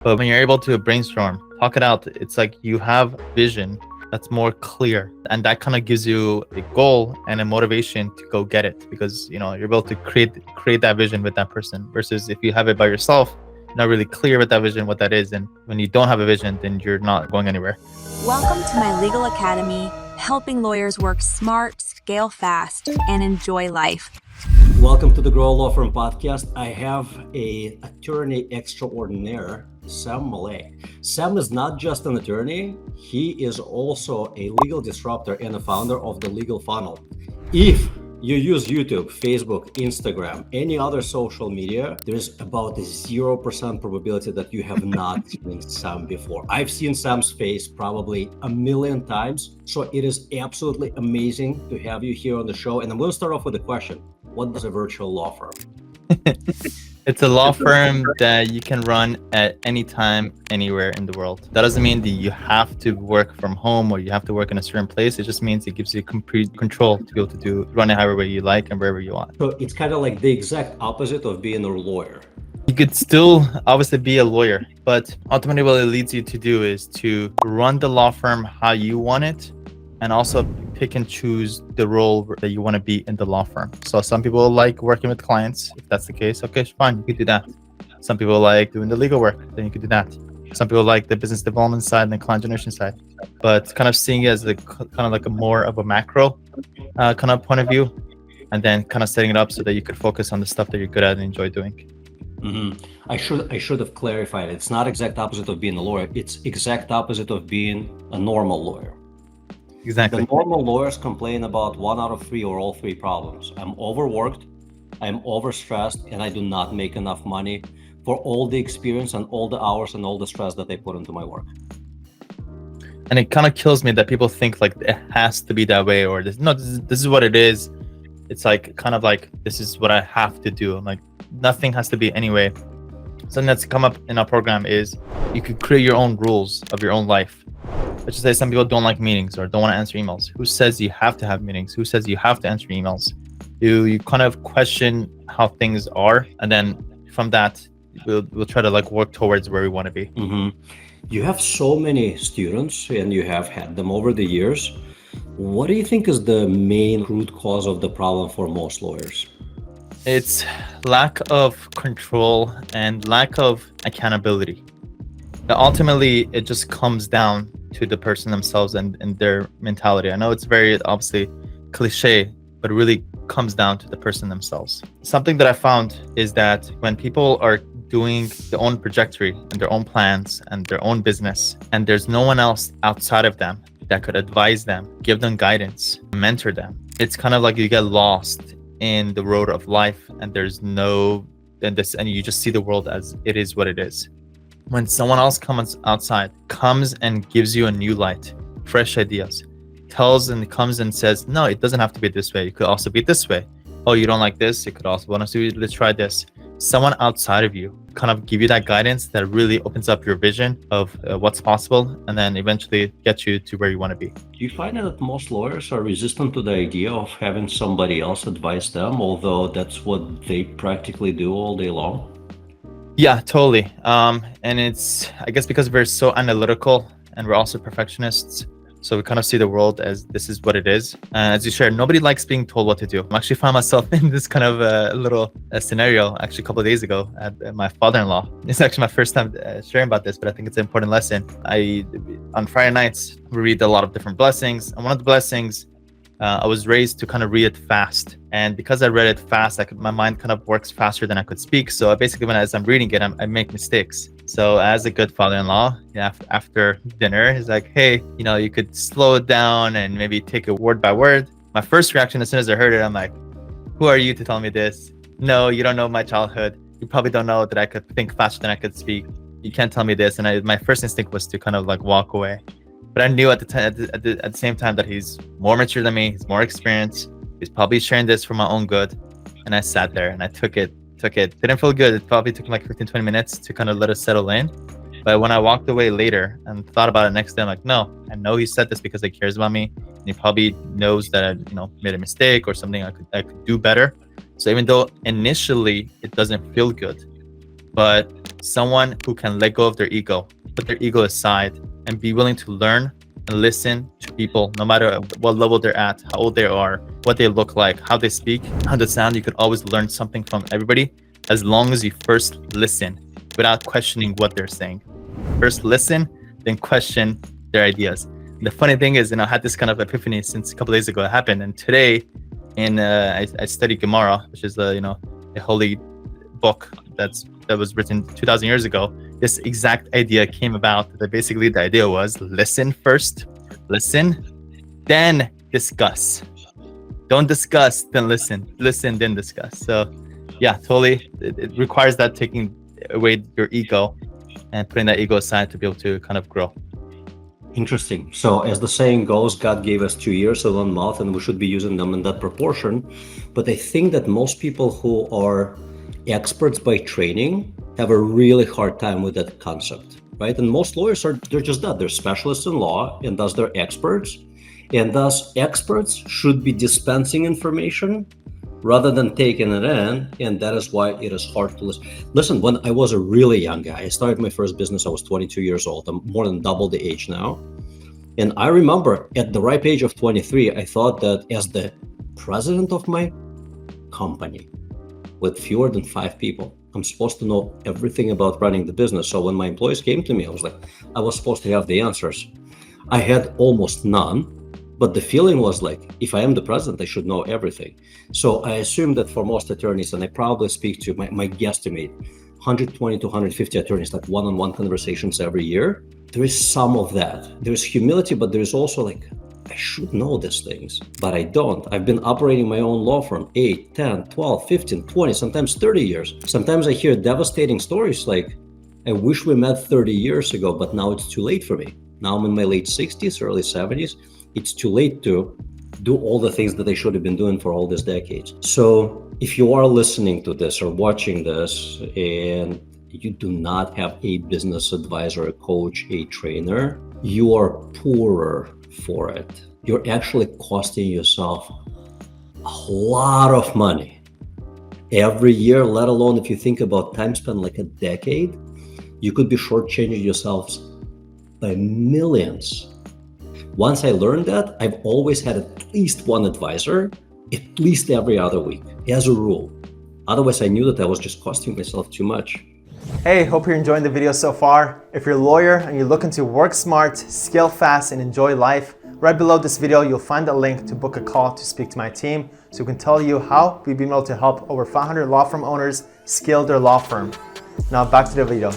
But when you're able to brainstorm, talk it out, it's like you have vision that's more clear, and that kind of gives you a goal and a motivation to go get it, because you're able to create that vision with that person, versus if you have it by yourself, you're not really clear with that vision what that is, and when you don't have a vision, then you're not going anywhere. Welcome to my legal academy, helping lawyers work smart, scale fast, and enjoy life. Welcome to the Grow Law Firm podcast. I have a attorney extraordinaire, Sam Mollaei. Sam is not just an attorney, he is also a legal disruptor and a founder of the Legal Funnel. If you use YouTube, Facebook, Instagram, any other social media, there's about a 0% probability that you have not seen Sam before. I've seen Sam's face probably a million times, so it is absolutely amazing to have you here on the show. And I'm going to start off with a question. What is a virtual law firm? It's a law firm that you can run at any time, anywhere in the world. That doesn't mean that you have to work from home or you have to work in a certain place. It just means it gives you complete control to be able to run it however way you like and wherever you want. So it's kind of like the exact opposite of being a lawyer. You could still obviously be a lawyer, but ultimately what it leads you to do is to run the law firm how you want it, and also pick and choose the role that you want to be in the law firm. So some people like working with clients. If that's the case, okay, fine, you could do that. Some people like doing the legal work, then you could do that. Some people like the business development side and the client generation side. But kind of seeing it as kind of like a more of a macro kind of point of view, and then kind of setting it up so that you could focus on the stuff that you're good at and enjoy doing. Mm-hmm. I should have clarified. It's not exact opposite of being a lawyer. It's exact opposite of being a normal lawyer. Exactly. The normal lawyers complain about 1 out of 3 or all 3 problems. I'm overworked, I'm overstressed, and I do not make enough money for all the experience and all the hours and all the stress that I put into my work. And it kind of kills me that people think like it has to be that way, or this is what it is. It's like kind of like, this is what I have to do. I'm like, nothing has to be anyway. Something that's come up in our program is you could create your own rules of your own life. Let's just say some people don't like meetings or don't want to answer emails. Who says you have to have meetings? Who says you have to answer emails? You kind of question how things are, and then from that we'll try to like work towards where we want to be. Mm-hmm. You have so many students and you have had them over the years. What do you think is the main root cause of the problem for most lawyers? It's lack of control and lack of accountability. Ultimately, it just comes down to the person themselves and their mentality. I know it's very obviously cliche, but it really comes down to the person themselves. Something that I found is that when people are doing their own trajectory and their own plans and their own business, and there's no one else outside of them that could advise them, give them guidance, mentor them, it's kind of like you get lost in the road of life, and and you just see the world as it is what it is. When someone else comes and gives you a new light, fresh ideas, comes and says, no, it doesn't have to be this way. It could also be this way. Oh, you don't like this? You could also want to do, let's try this. Someone outside of you kind of give you that guidance that really opens up your vision of what's possible, and then eventually get you to where you want to be. Do you find that most lawyers are resistant to the idea of having somebody else advise them, although that's what they practically do all day long? Yeah, totally. And it's, I guess, because we're so analytical and we're also perfectionists. So we kind of see the world as this is what it is. As you shared, nobody likes being told what to do. I actually found myself in this kind of little scenario actually a couple of days ago at my father-in-law. It's actually my first time sharing about this, but I think it's an important lesson. On Friday nights, we read a lot of different blessings. And one of the blessings, I was raised to kind of read it fast. And because I read it fast, my mind kind of works faster than I could speak. So basically, as I'm reading it, I make mistakes. So as a good father-in-law, after dinner, he's like, hey, you could slow it down and maybe take it word by word. My first reaction, as soon as I heard it, I'm like, who are you to tell me this? No, you don't know my childhood. You probably don't know that I could think faster than I could speak. You can't tell me this. And my first instinct was to kind of like walk away. But I knew at the same time that he's more mature than me. He's more experienced. He's probably sharing this for my own good. And I sat there and I took it. Didn't feel good. It probably took like 15, 20 minutes to kind of let it settle in. But when I walked away later and thought about it next day, I'm like, no, I know he said this because he cares about me. And he probably knows that I, made a mistake or something I could do better. So even though initially it doesn't feel good, but someone who can let go of their ego, put their ego aside, and be willing to learn and listen to people, no matter what level they're at, how old they are, what they look like, how they speak, how they sound. You could always learn something from everybody as long as you first listen without questioning what they're saying. First listen, then question their ideas. And the funny thing is, I had this kind of epiphany since a couple days ago it happened. And today, I studied Gemara, which is a holy book that was written 2,000 years ago. This exact idea came about. That basically the idea was listen first, listen, then discuss. Don't discuss, then listen. Listen, then discuss. So yeah, totally. It requires that taking away your ego and putting that ego aside to be able to kind of grow. Interesting. So as the saying goes, God gave us 2 ears and 1 mouth, and we should be using them in that proportion. But I think that most people who are experts by training have a really hard time with that concept, right? And most lawyers they're just that. They're specialists in law, and thus they're experts. And thus experts should be dispensing information rather than taking it in. And that is why it is hard to listen. Listen, when I was a really young guy, I started my first business, I was 22 years old. I'm more than double the age now. And I remember at the ripe age of 23, I thought that as the president of my company with fewer than 5 people, I'm supposed to know everything about running the business. So when my employees came to me, I was supposed to have the answers. I had almost none. But the feeling was like, if I am the president, I should know everything. So I assume that for most attorneys, and I probably speak to my guesstimate, 120 to 150 attorneys, like one-on-one conversations every year, there is some of that. There's humility, but there's also like, I should know these things, but I don't. I've been operating my own law firm 8, 10, 12, 15, 20, sometimes 30 years. Sometimes I hear devastating stories like, I wish we met 30 years ago, but now it's too late for me. Now I'm in my late 60s, early 70s. It's too late to do all the things that I should have been doing for all these decades. So if you are listening to this or watching this and you do not have a business advisor, a coach, a trainer, you are poorer for it. You're actually costing yourself a lot of money every year, let alone if you think about time spent like a decade, you could be shortchanging yourselves by millions. Once I learned that, I've always had at least one advisor, at least every other week, as a rule. Otherwise, I knew that I was just costing myself too much. Hey, hope you're enjoying the video so far. If you're a lawyer and you're looking to work smart, scale fast, and enjoy life, right below this video, you'll find a link to book a call to speak to my team so we can tell you how we've been able to help over 500 law firm owners scale their law firm. Now back to the video.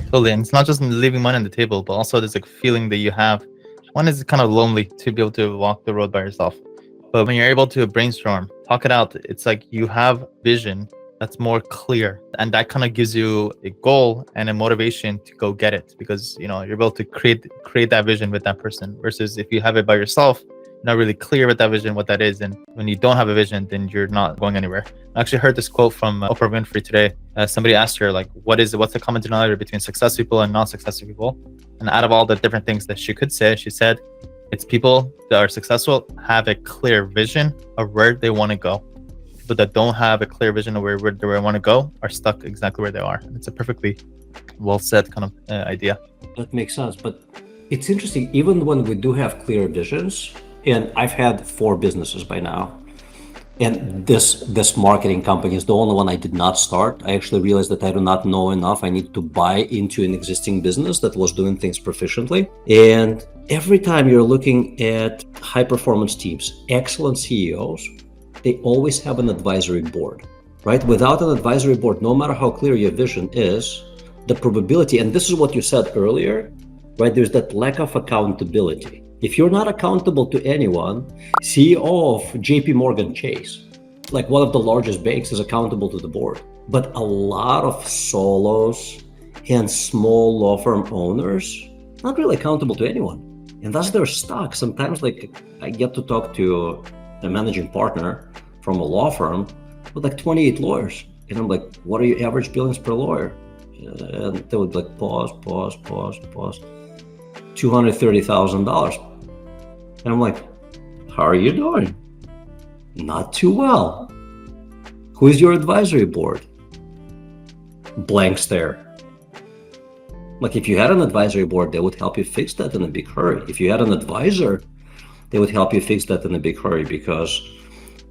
Totally, and it's not just leaving money on the table, but also there's a feeling that you have. One is kind of lonely to be able to walk the road by yourself. But when you're able to brainstorm, talk it out, it's like you have vision that's more clear. And that kind of gives you a goal and a motivation to go get it, because you're able to create that vision with that person. Versus if you have it by yourself, you're not really clear with that vision, what that is. And when you don't have a vision, then you're not going anywhere. I actually heard this quote from Oprah Winfrey today. Somebody asked her, like, what's the common denominator between successful people and non-successful people? And out of all the different things that she could say, she said, it's people that are successful have a clear vision of where they want to go. People that don't have a clear vision of where they want to go are stuck exactly where they are. And it's a perfectly well said kind of idea. That makes sense. But it's interesting, even when we do have clear visions, and I've had 4 businesses by now, and this marketing company is the only one I did not start. I actually realized that I do not know enough. I need to buy into an existing business that was doing things proficiently. And every time you're looking at high performance teams, excellent CEOs, they always have an advisory board, right? Without an advisory board, no matter how clear your vision is, the probability, and this is what you said earlier, right? There's that lack of accountability. If you're not accountable to anyone, CEO of JP Morgan Chase, like one of the largest banks, is accountable to the board. But a lot of solos and small law firm owners, not really accountable to anyone. And thus they're stuck. Sometimes like I get to talk to a managing partner from a law firm with like 28 lawyers. And I'm like, what are your average billings per lawyer? And they would like pause. $230,000. And I'm like, how are you doing? Not too well. Who is your advisory board? Blank stare. Like if you had an advisory board, they would help you fix that in a big hurry. If you had an advisor, they would help you fix that in a big hurry, because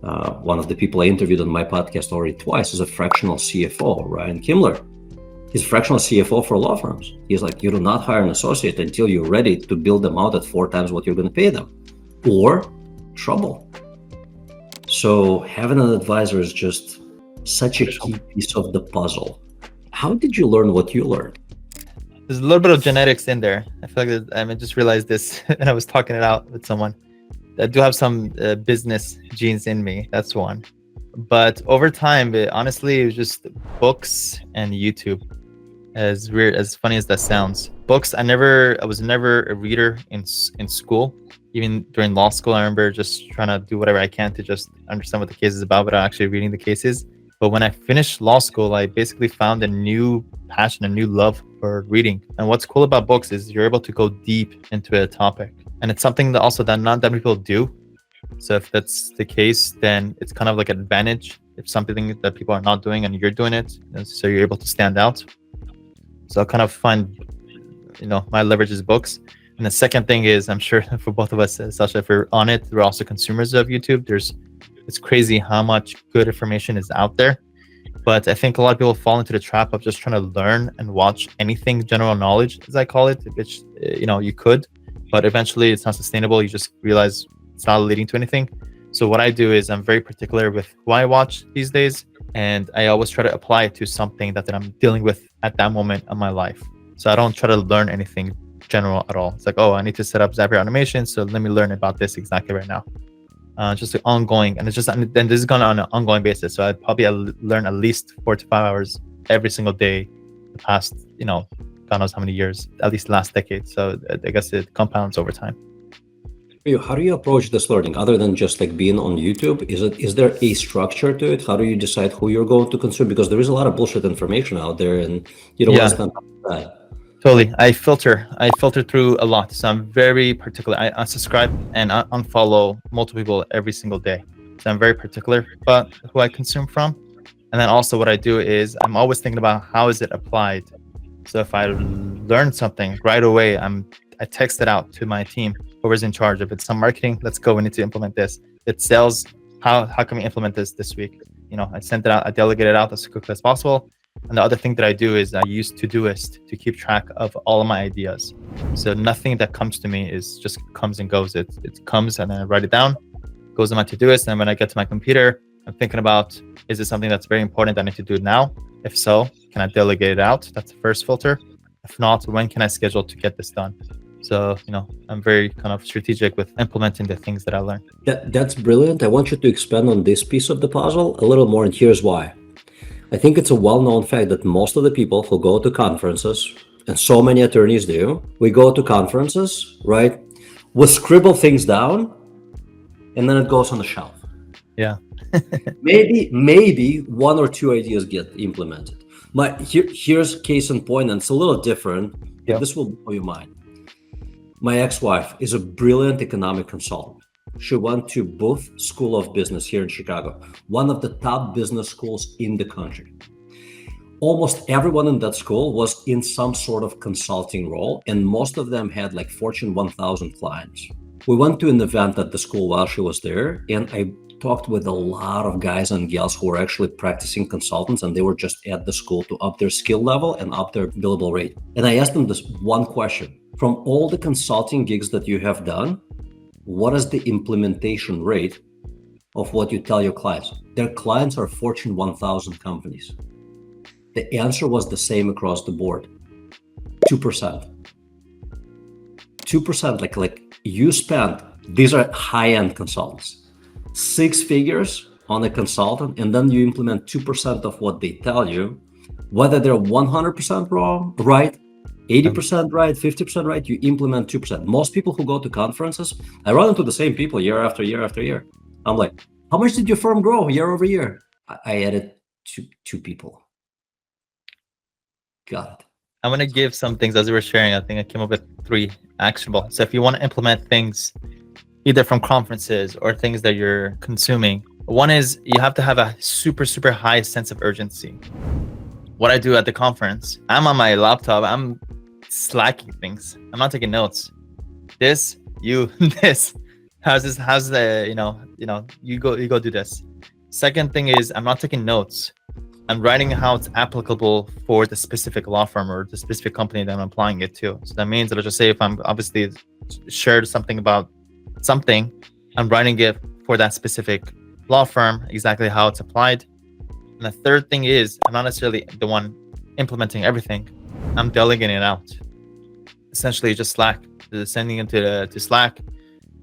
one of the people I interviewed on my podcast already twice is a fractional CFO, Ryan Kimler. He's a fractional CFO for law firms. He's like, you do not hire an associate until you're ready to build them out at 4 times what you're going to pay them, or trouble. So having an advisor is just such a key piece of the puzzle. How did you learn what you learned? There's a little bit of genetics in there. I feel like I just realized this and I was talking it out with someone. I do have some business genes in me. That's one. But over time, honestly, it was just books and YouTube. As weird, as funny as that sounds, books. I was never a reader in school. Even during law school, I remember just trying to do whatever I can to just understand what the case is about without actually reading the cases. But when I finished law school, I basically found a new passion, a new love for reading. And what's cool about books is you're able to go deep into a topic. And it's something that also that not that many people do. So if that's the case, then it's kind of like an advantage. It's something that people are not doing and you're doing it. And so you're able to stand out. So I kind of find, my leverage is books. And the second thing is, I'm sure for both of us, Sasha, if we're on it, we're also consumers of YouTube. It's crazy how much good information is out there. But I think a lot of people fall into the trap of just trying to learn and watch anything general knowledge, as I call it, which, you could, but eventually it's not sustainable. You just realize it's not leading to anything. So what I do is I'm very particular with who I watch these days. And I always try to apply it to something that I'm dealing with at that moment of my life. So I don't try to learn anything general at all. It's like, oh, I need to set up Zapier automation. So let me learn about this exactly right now. Just ongoing, and then this is going on an ongoing basis. So I'd probably learn at least 4 to 5 hours every single day, the past, God knows how many years, at least the last decade. So I guess it compounds over time. How do you approach this learning other than just like being on YouTube? Is there a structure to it? How do you decide who you're going to consume? Because there is a lot of bullshit information out there, and you don't want to spend time on that. Totally. I filter through a lot. So I'm very particular. I unsubscribe and unfollow multiple people every single day. So I'm very particular about who I consume from. And then also what I do is I'm always thinking about how is it applied. So if I learn something right away, I text it out to my team, whoever's in charge. If it's some marketing, let's go, we need to implement this. It's sales, how can we implement this week? I sent it out, I delegate it out as quickly as possible. And the other thing that I do is I use Todoist to keep track of all of my ideas. So nothing that comes to me is just comes and goes. It comes and then I write it down, goes on my Todoist. And when I get to my computer, I'm thinking about, is it something that's very important that I need to do now? If so, can I delegate it out? That's the first filter. If not, when can I schedule to get this done? So, I'm very kind of strategic with implementing the things that I learned. That's brilliant. I want you to expand on this piece of the puzzle a little more, and here's why. I think it's a well-known fact that most of the people who go to conferences, and so many attorneys do, we go to conferences, right? We'll scribble things down, and then it goes on the shelf. Yeah. maybe 1 or 2 ideas get implemented. Here's case in point, and it's a little different. Yeah. This will blow your mind. My ex-wife is a brilliant economic consultant. She went to Booth School of Business here in Chicago, one of the top business schools in the country. Almost everyone in that school was in some sort of consulting role, and most of them had like Fortune 1000 clients. We went to an event at the school while she was there, and I talked with a lot of guys and gals who were actually practicing consultants, and they were just at the school to up their skill level and up their billable rate. And I asked them this one question: from all the consulting gigs that you have done, what is the implementation rate of what you tell your clients? Their clients are Fortune 1000 companies. The answer was the same across the board: 2%. 2%, like you spend, these are high-end consultants, 6 figures on a consultant, and then you implement 2% of what they tell you, whether they're 100% wrong, right, 80% right, 50% right, you implement 2%. Most people who go to conferences, I run into the same people year after year after year. I'm like, how much did your firm grow year over year? I added two people. Got it. I'm going to give some things as we were sharing. I think I came up with 3 actionable. So if you want to implement things either from conferences or things that you're consuming, one is you have to have a super, super high sense of urgency. What I do at the conference, I'm on my laptop, I'm slacking things. I'm not taking notes. This, you, this. How's this? How's the, you go do this. Second thing is I'm not taking notes. I'm writing how it's applicable for the specific law firm or the specific company that I'm applying it to. So that means that, let's just say if I'm obviously shared something about something, I'm writing it for that specific law firm, exactly how it's applied. And the third thing is I'm not necessarily the one implementing everything. I'm delegating it out. Essentially just Slack, sending it to Slack.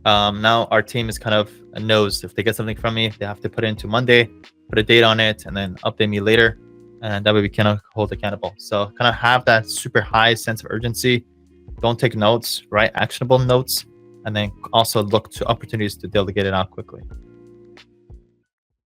Now our team is kind of knows if they get something from me, they have to put it into Monday, put a date on it, and then update me later. And that way we can hold accountable. So kind of have that super high sense of urgency. Don't take notes, write actionable notes, and then also look to opportunities to delegate it out quickly.